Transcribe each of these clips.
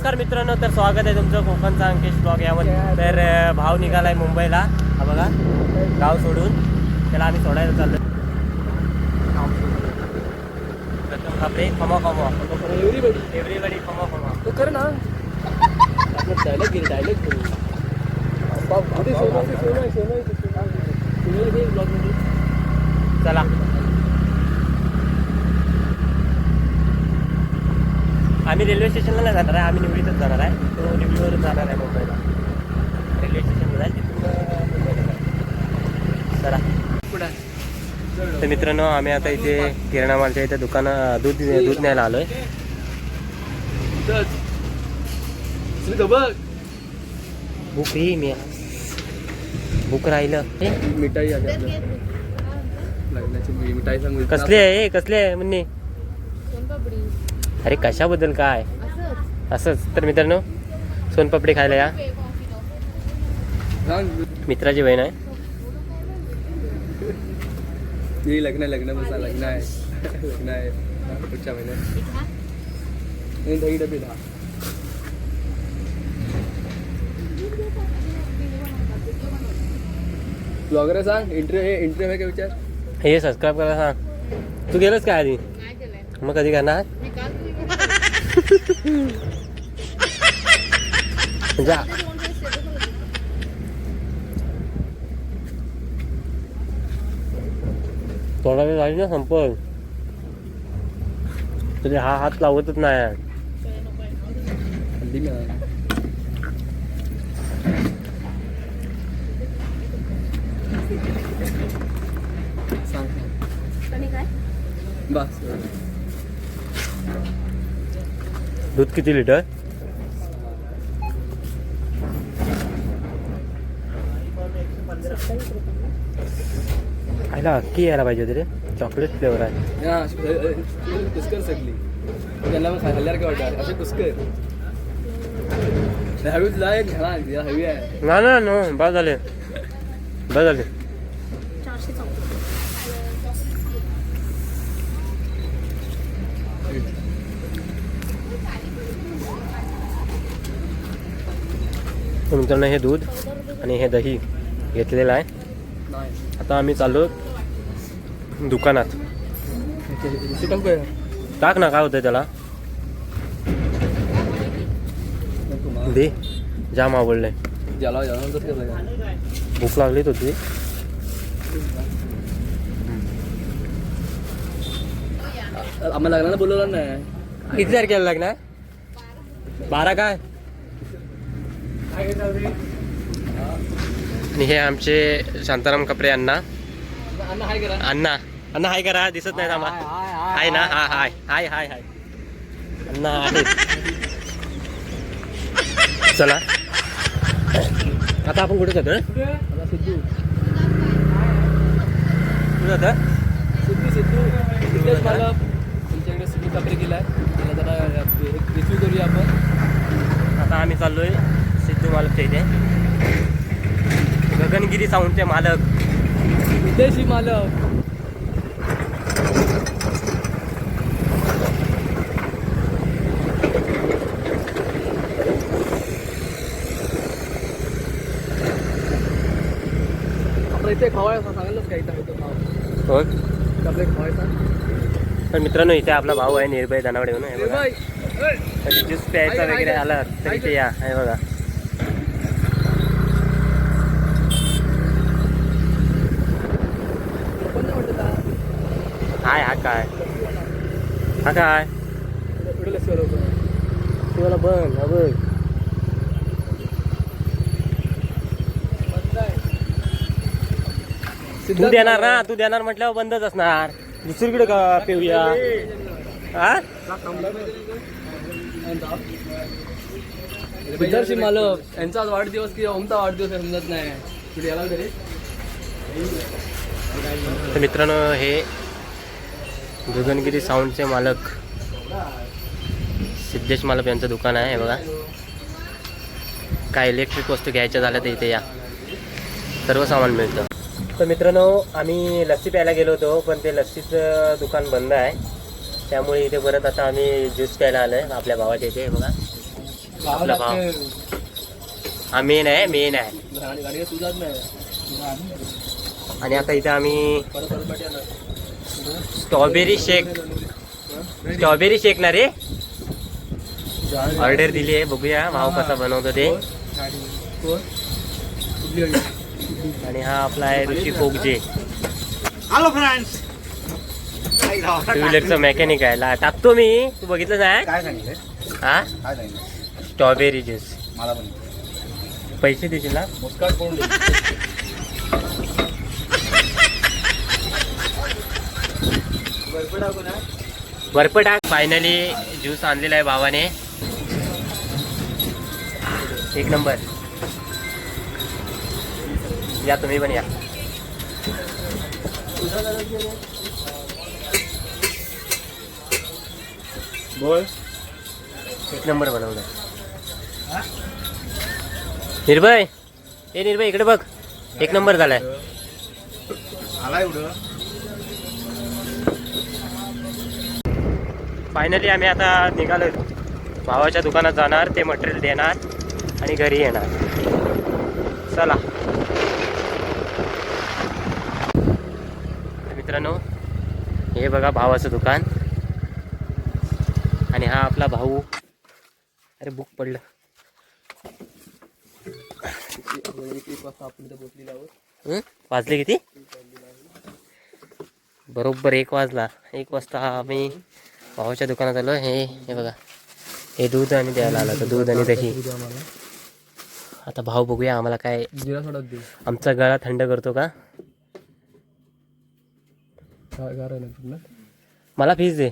नमस्कार मित्रांनो, तर स्वागत आहे तुमचं कोकणचा अंकेश ब्लॉग यामध्ये. तर भाव निघालाय मुंबईला, हा बघा गाव सोडून. त्याला आम्ही सोडायला चाललो. प्रथम आपले खमा खमा एव्हरीबडी खमा खमा तो कर ना डायलॉग चला. आम्ही रेल्वे स्टेशनला नाही जाणार आहे, आम्ही निवडीतच जाणार आहे. तो निवडीवरून जाणार आहे मुंबईला. रेल्वे स्टेशनला जाईल तिथून मुंबईला चला. तर मित्रांनो, आम्ही आता इथे किराणा मालच्या इथे दुकानात दूध न्यायला आलोय. भूक ही मी भूक राहिलं. मिठाई मिठाई सांग. कसले आहे कसले आहे म्हणणे? अरे कशाबद्दल काय असंच. तर मित्रांनो, सोनपापडी खायला या. मित्राची बहीण आहे. लग्न बसा लग्न आहे पुढच्या महिन्यात. दही डबे दहा. ब्लॉगर सांग. इंटरव्ह्यू आहे का विचार. हे सबस्क्राईब करा सांग. तू गेलंस काय आधी? मग कधी करणार? जा. थोडा वेळ झाली ना संपल तरी हा हात लावतच नाही. बस. दूध किती लिटर? आयला अक्की यायला पाहिजे होती रे. चॉकलेट फ्लेवर आहे. कुस्कर सगळी त्यांना मग खाल्ल्यावर काय वाटणार असे कुस्कर हवी तुला हवी आहे ना ना नो. बस झाले बस झाले. मित्रांनो, हे दूध आणि हे दही घेतलेलं आहे. आता आम्ही चाललो दुकानात. टाक ना, काय होतंय त्याला. दे. जाम आवडलंय. भूक लागली होती. आम्हाला लग्नाला बोलवलं नाही. किती तारखेला लागणार? 12 काय? आणि हे आमचे शांताराम कपडे अण्णा. अण्णा अण्णा हाय करा. दिसत नाही आम्हाला. हाय ना. हा हाय हाय हाय हाय अण्णा आहे. चला आता आपण कुठे जातो? सिद्धू कुठे जातं? सिद्धू मला तुमच्याकडे सिद्धू कपडे केलाय. त्याला जरा रिव्ह्यू करूया आपण. आता आम्ही चाललोय सिद्धू मालकच्या इथे. गगनगिरी साऊंडचे मालक, विदेशी मालक. आपल्या इथे खवायचा सांगायलाच काय इथं हो. आपल्या खवायचा. तर मित्रांनो, इथे आपला भाऊ आहे निर्भय धनावडे म्हणून. ज्यूस प्यायचा वगैरे आला तर इथे या. आहे बघा. हाय हा काय हा काय तुम्हाला बंद. हा बघ. तू देणार ना. तू देणार म्हटल्यावर बंदच असणार. दुसरीकडे का पिऊया. हा विदर्शी मालक यांचा आज वाढदिवस किंवा ओमचा वाढदिवस आहे समजत नाही. कुठे याला तरी. तर मित्रांनो, हे गगनगिरी साऊंडचे मालक सिद्धेश मालक यांचं दुकान आहे. बघा, काय इलेक्ट्रिक वस्तू घ्यायच्या झाल्या तर इथे या. सर्व सामान मिळतं. तर मित्रांनो, आम्ही लस्सी प्यायला गेलो होतो, पण ते लस्सीचं दुकान बंद आहे. त्यामुळे इथे परत आता आम्ही ज्यूस प्यायला आलो आहे आपल्या भावाच्या इथे. बघा, आपला भाव हा मेन आहे गाडी तुझाच नाही. आणि आता इथे आम्ही परत पाठी आला. स्ट्रॉबेरी शेक ना रे ऑर्डर दिली आहे. बघूया भाव कसा बनवतो ते. आणि हा आपला आहे Rishi Kokaje. Hello friends, two व्हीलरचा मेकॅनिक आहे. टाकतो मी, तू बघितलं नाही काय सांगितलं? हा काय सांगितलं? Strawberry juice. मला पण पैसे देशील ना? मुस्काट कोण बर्फ टाक. फायनली ज्यूस आणलेला आहे भावाने. एक नंबर. या तुम्ही पण या. बोल. एक नंबर बनवलं. निर्भय, ए निर्भय इकडे बघ. एक नंबर झालाय. आला एवढं. फायनली आम्ही आता निघालो. भावाच्या दुकानात जाणार, ते मटेरियल देणार आणि घरी येणार. चला मित्रांनो, हे बघा भावाचं दुकान. आणि हा आपला भाऊ. अरे बुक पडलं. वाजले किती? बरोबर 1 वाजला. 1 वाजता आम्ही भावाच्या दुकानात आलो. हे बघा, हे दूध आणि द्यायला आला. तर दूध आणि दही. आता भाव बघूया आम्हाला काय. आमचा गळा थंड करतो का? मला फीस दे.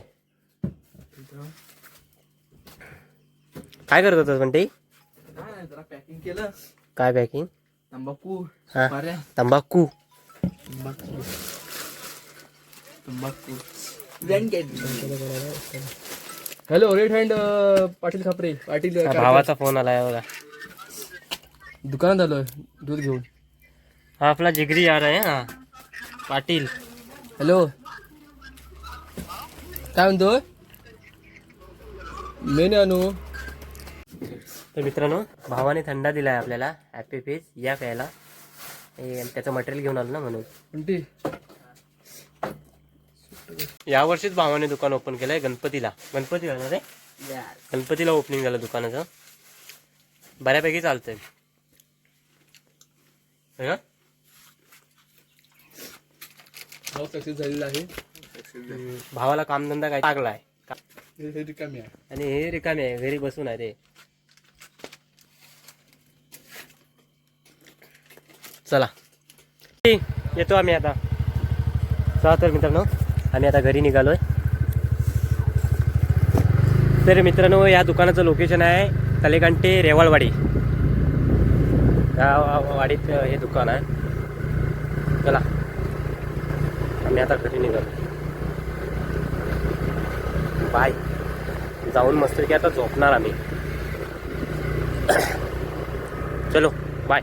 काय करत होतं पण ते? पॅकिंग केलं. काय पॅकिंग? तंबाखू. हा तंबाखू. Hello, red hand Patil Khapre. Patil भावाचा फोन आलाय बघा. दुकानात आलोय दूध घेऊन. हा आपला जिगरी यार आहे. हा पाटील. हॅलो, काय म्हणतोय? मेने आणू. तर मित्रांनो, भावाने थंडा दिलाय आपल्याला. हॅपी फेज या प्यायला. हे त्याचं मटेरियल घेऊन आलो ना म्हणून. कोणती? यावर्षीच भावाने दुकान ओपन केलंय. गणपतीला ना रे? गणपतीला ओपनिंग झालं दुकानाचं. बऱ्यापैकी चालतंय. सक्सेस झालेला आहे. भावाला कामधंदा काय लागलाय रिकामी आहे. आणि हे रिकामे आहे, घरी बसून आहे ते. चला येतो आम्ही आता. चला तर मित्रांनो, आम्ही आता घरी निघालोय. तर मित्रांनो, या दुकानाचं लोकेशन आहे तलेकांटे रेवाळवाडी. या वाडीत हे दुकान आहे. चला आम्ही आता घरी निघालो. बाय. जाऊन मस्त की आता झोपणार आम्ही. चलो बाय.